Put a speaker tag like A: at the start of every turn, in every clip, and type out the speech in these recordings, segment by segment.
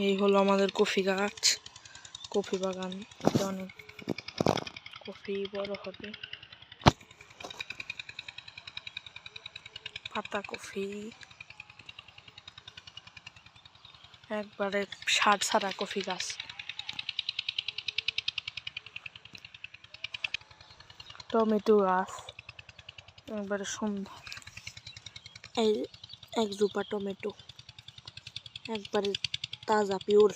A: এই হলো আমাদের কফি গাছ, কফি বাগান। এতে অনেক কফি বড় হবে। পাতা কফি একবারে সার ছাড়া কফি গাছ। টমেটো গাছ একবারে সুন্দর। এই এক জোপা টমেটো একবারে তাজা পিওর।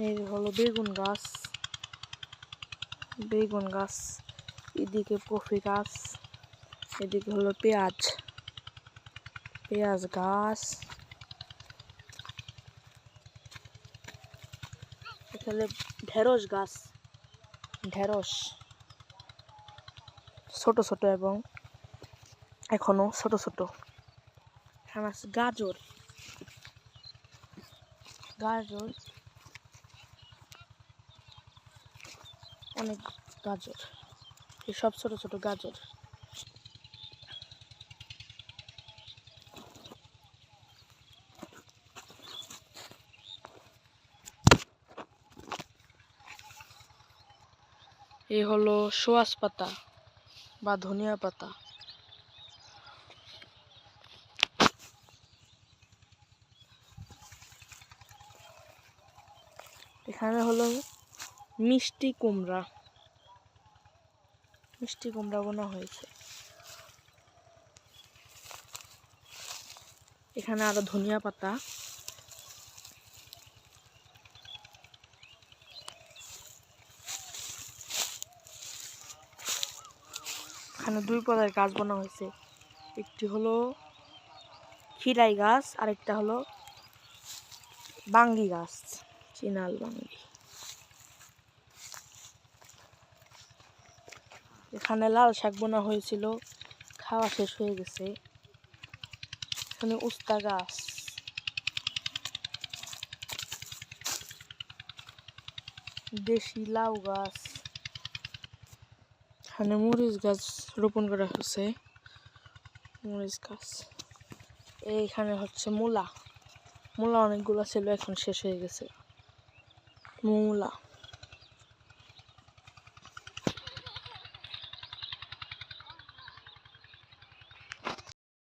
A: এই হলো বেগুন গাছ, এদিকে কফি গাছ, এদিকে হলো পেঁয়াজ গাছ, এখানে ঢেঁড়স গাছ, ঢেঁড়স ছোট ছোট এবং এখনো ছোট ছোট। এখানে আছে গাজর, অনেক গাজর, সব ছোট ছোট গাজর। এই হলো সোয়াশ পাতা বা ধনিয়া পাতা। এখানে হলো মিষ্টি কুমড়া বোনা হয়েছে। এখানে আরো ধনিয়া পাতা। এখানে দুই পদের গাছ বোনা হয়েছে, একটি হলো খিরাই গাছ আর একটা হলো বাঙ্গি গাছ, চিনাল বাঙ্গি। এখানে লাল শাক বোনা হয়েছিল, খাওয়া শেষ হয়ে গেছে। এখানে উস্তা গাছ, দেশি লাউ গাছ। এখানে মরিচ গাছ রোপণ করা হয়েছে, মরিচ গাছ। এইখানে হচ্ছে মূলা অনেকগুলো ছিল, এখন শেষ হয়ে গেছে। মূলা